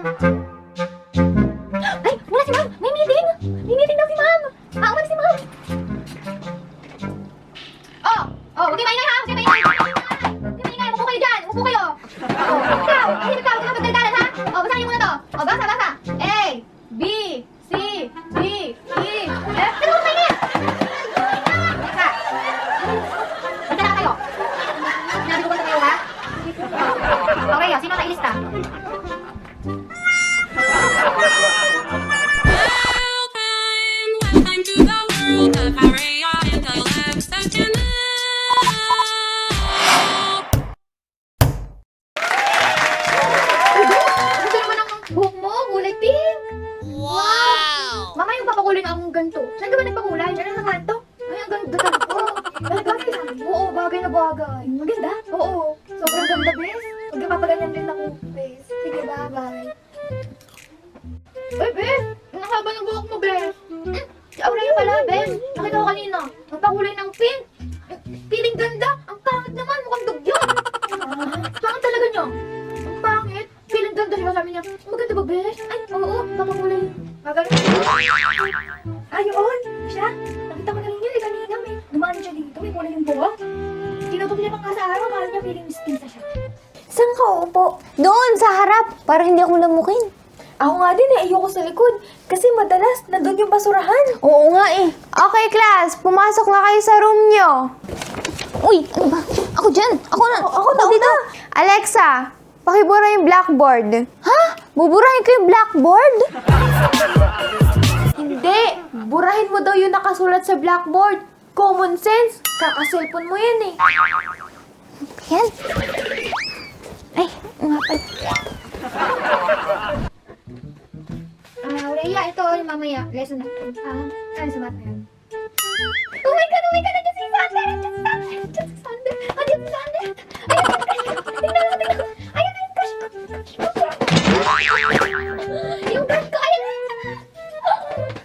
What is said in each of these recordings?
Ay, wala si ma'am! May meeting! May meeting daw si ma'am! Umalis si ma'am! Oh! Oh, huwag kayo maingay ha! Huwag kayo maingay! Huwag kayo maingay! Umupo kayo dyan! Umupo kayo! Oh, ikaw! Ay, ikaw! Huwag ka magdaldalan ha! Oh, basahin niyo muna to! Oh, basa, basa! A, B, C, D, E, F. Ano ba maingay? Basa! Basta na kayo! Sinabi ko ba sa kayo ha? Okay, oh, sino nailista? Welcome to the world of Maria and Alex Channel. Gusto naman ang buhok mo, kulay pink. Wow! Mama, yung papakulay na akong ganito. Saan ka ba nagpakulay? Diyan na sa kanto. Ay, ang ganda talaga. Bagay lang. Oo, bagay na bagay. Maganda? Oo. Sobrang ganda, bes. Huwag ka papaganyan din ako, bes. Sige, bye-bye. Uy, bes. Ang haba ng buhok mo, bes. Si Aurea pala, bes. Nakita ko kanina. Nagpakulay ng pink. Piling ganda. Ang pangit naman. Mukhang dugyot. Pangit talaga niyo. Ang pangit. Piling ganda siya. Sabi niya, maganda ba, bes? Ay, oo. Papakulay. Maganda. Ayun. Siya. Nakita ko na rin yun. Kanina may dumaan siya dito. May kulay yung buhok. Tinutok niya pang sa araw. Kala niya piling skinsa siya. Saan ka upo? Doon, sa harap, para hindi ako lamukin. Ako nga din ayoko sa likod. Kasi madalas, nandun yung basurahan. Oo nga eh. Okay, class, pumasok na kayo sa room nyo. Uy, ano ba? Ako dyan. Ako na dito. Alexa, pakibura yung blackboard. Ha? Buburahin ko yung blackboard? Hindi. Burahin mo daw yung nakasulat sa blackboard. Common sense. Kaka-cellphone mo yan eh. Yan. Ay, nga pala. Aurea, ito mamaya. Lesson na. Ano sa mata yan? Oh my God! Nandiyan si Sander! Nandiyan si Sander! Nandiyan si Sander! Tingnan mo! Ayun na yung crush ko! Yung crush ko!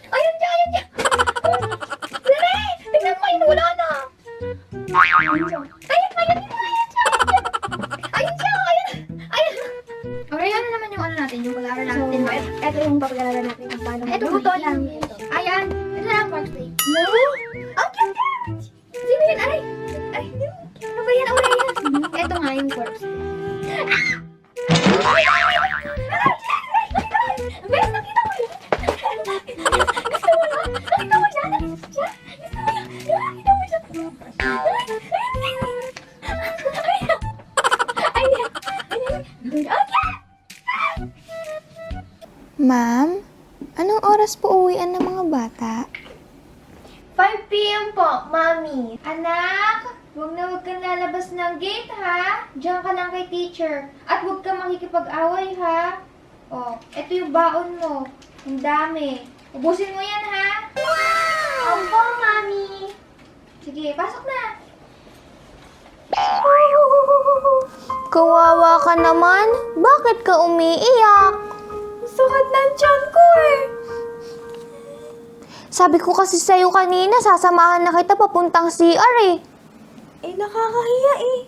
Ayun siya! Dali! Tingnan mo! Ayun! Wala na! Ayun siya! Aurea, ano naman yung ano natin? Yung pag-aaral natin? Ito yung pag-aaral natin kung paano Ito magluto luto ng lang. ito. Ayan. Ito na ang first day. No? Ang cute! Sino yan? Ay, ano ba yan? Aurea? Ito nga yung corpse. Bes, nakita mo yun? Gusto mo na? Nakita mo siya? Nakita mo siya? Ma'am, anong oras po uwian ng mga bata? 5 p.m. po, Mami. Anak, huwag kang lalabas ng gate, ha? Diyan ka lang kay teacher. At huwag kang makikipag-away, ha? Oh, ito yung baon mo. Ang dami. Ubusin mo yan, ha? Wow! Opo, Mami. Sige, pasok na. Kawawa ka naman. Bakit ka umiiyak? Sakit ng tiyan ko, eh. Sabi ko kasi sa'yo kanina, sasamahan na kita papuntang CR eh. Eh, nakakahiya, eh.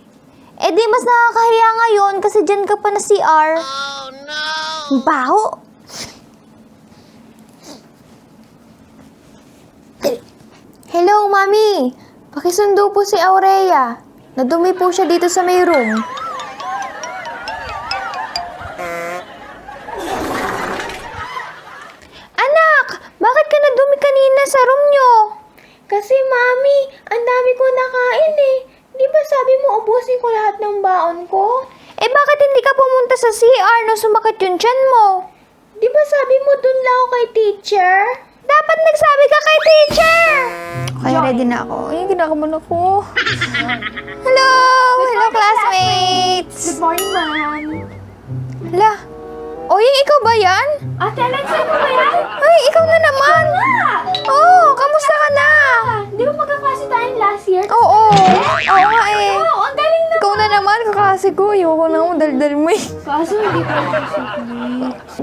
Eh di mas nakakahiya ngayon kasi dyan ka pa na CR. Oh no! Baho. Hello, Mami. Pakisundo po si Aurea. Nadumi po siya dito sa may room. Anak, bakit ka nadumi kanina sa room nyo? Kasi, Mami, ang dami ko nakain, eh. Di ba sabi mo ubusin ko lahat ng baon ko? Eh bakit hindi ka pumunta sa CR nung sumakit yung tiyan mo? Di ba sabi mo dun lang ako kay teacher? Dapat nagsabi ka kay teacher! Okay, ready na ako. Ay, ginakaman ako. Hello! Hello, classmates! Good morning, Ma'am. Hala, oy, ikaw ba yan? Ate Alexa, ano ba yan? Ay, ikaw na naman! Oh, kamusta ka na? Di ba magkaklase tayo last year? Oo, oo nga eh. Oo, ang galing na. Ikaw na naman, kaklase ko. Ayoko na mo, daldal mo eh. Kaso hindi pa ako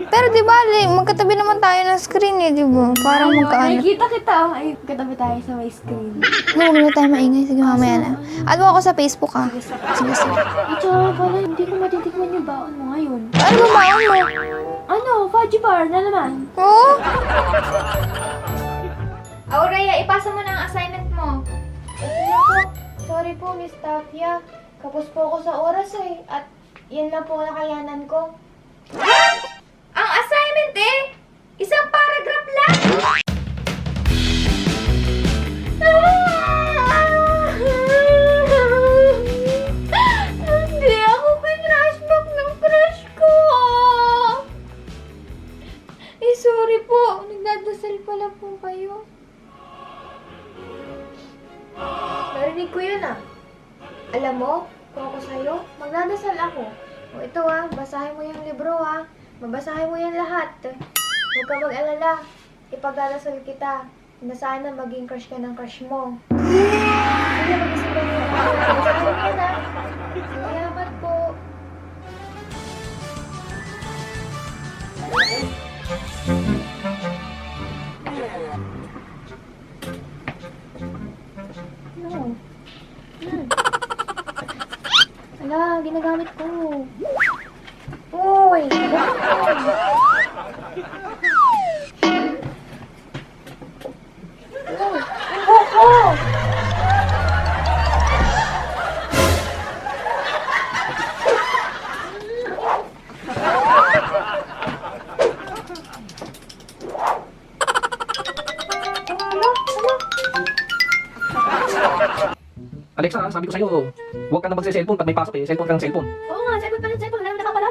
Pero di ba, magkatabi naman tayo ng screen eh, di ba? Parang magkaano. Nakikita kita. Ay, katabi tayo sa may screen. Huwag na tayo maingay. Sige, mamaya na. Add mo ako sa Facebook ah. Sige, sige. At saka pala, hindi ko matitikman yung baon mo ngayon. Ano ba baon mo? Ano? for na naman. Oh? Rhea, ipasa mo na ang assignment mo. Ito na po. Sorry po, Miss Tapia. Kapos po ako sa oras eh. At yan lang po nakayanan ko. Ang assignment eh! Isang paragraph lang! Hindi ako pinrashback ng crush ko! Eh, sorry po. Nagdadasal pala po kayo. Narinig ko yun ah. Alam mo, kung ako sa'yo, magdadasal ako. O ito ah, basahin mo yung libro ah. Mabasahin mo yan lahat. Huwag ka mag-alala. Ipagdadasal kita na sana maging crush ka ng crush mo. Sige, mag-isip ka niyo. Basahin mo yan ah. Salamat po. Ano? Ala, ginagamit ko. Uy! Buko! Alexa, sabi ko sa'yo, huwag ka na magse-cellphone pag may pasok eh. Cellphone ka ng cellphone. Oo nga, cellphone pa rin, cellphone. Alam na ka pala.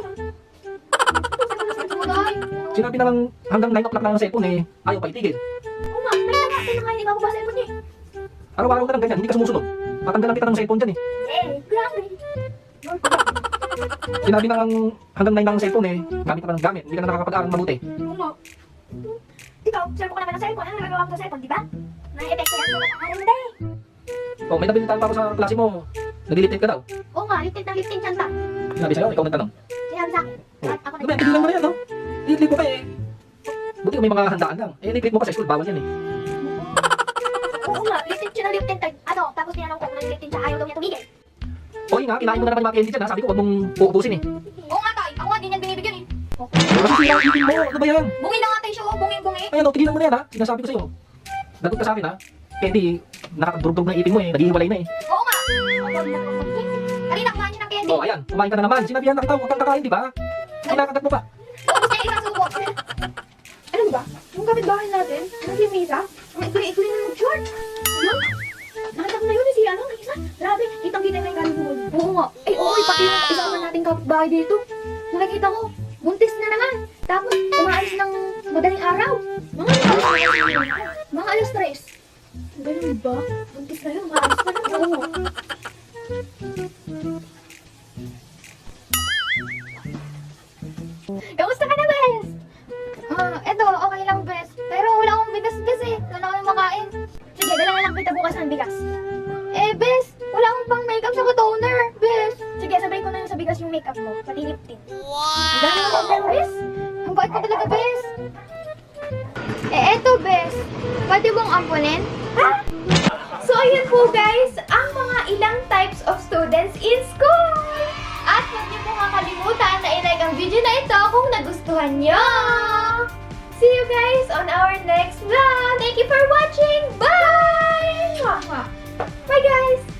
Sinabi na lang hanggang 9 o'clock lang ang cellphone eh. Ayaw pa itigil. Oo nga, may nakasin na kayo, hindi ba cellphone niya Araw-araw na lang ganyan, hindi ka sumusunod. Tatanggalan kita ng cellphone dyan eh. grabe. Sinabi na lang hanggang 9 lang ang cellphone eh. Gamit ka na ng gamit, hindi ka na nakakapag-aral mabuti. Oo nga. Ikaw, cellphone ka naman ng cellphone. Ano nagagawa mo sa cellphone, di ba? Na-epekto yan sa mga hindi. Oh, may nabilitan pa ako sa klase mo. Nag-liptin ka daw. Oo nga, lifted na lifted siya ta. Sinabi sa'yo, ikaw nagtanong. Sinabi sa akin. At ako Ano ba yan, tigilan mo na yan, no? I-lip mo pa eh. Buti kung may mga handaan lang. Eh, lip mo pa sa school, bawal yan eh. Oo nga, lifted siya na lifted. Ano, tapos tinanong ko kung lifted siya, ayaw daw niya tumigil. Oy nga, kinain mo na naman yung mga candy dyan ha. Sabi ko, huwag mong uubusin eh. Oo nga tay, ako nga din yan binibigyan eh. Kasi sila ang itin mo, ano ba yan? Bungi na nga tayo siya, bungi. Ayan o, tigilan mo na yan ha. Sinasabi ko sa'yo. Lagot ka sa akin ha. Candy, nakakadurog na itin mo eh. Naghihiwalay na eh. Oo nga. Kanina kumain niya ng candy. Oh, ayan. Kumain ka na naman. Sinabihan na kita, huwag kang kakain, di ba? Kinakagat mo pa. Tapos niya isang subo. Ano ba? Yung kapitbahay natin, ano si Misa? Ang ikuli-ikuli na mag-short. Ano? Nakita ko na yun si ano, Misa. Grabe, kitang-kita na yung galing mo. Oo nga. Ay, oo, pati yung isama nating kapitbahay dito. Nakikita ko, buntis na naman. Tapos, umaalis ng madaling araw. Mga alas 3. Ganun ba? Buntis na yun, umaalis na naman. Oo. Kamusta ka na, Bes? Eto, okay lang, Bes. Pero wala akong bigas, Bes eh. Wala akong makain. Sige, dala na lang kita bukas ng bigas. Eh, Bes, wala akong pang makeup sa toner, Bes. Sige, sabay ko na yung sa bigas yung makeup mo, pati lip tint. Ang dami ng toner, Bes. Ang bait ko talaga, Bes. Eh, eto, Bes. Pwede bang ampunin? Ha? So, ayun po, guys, ang mga ilang types of students in school. At huwag niyo po kakalimutan na i-like ang video na ito kung nagustuhan niyo. See you guys on our next vlog. Thank you for watching. Bye! Bye, guys!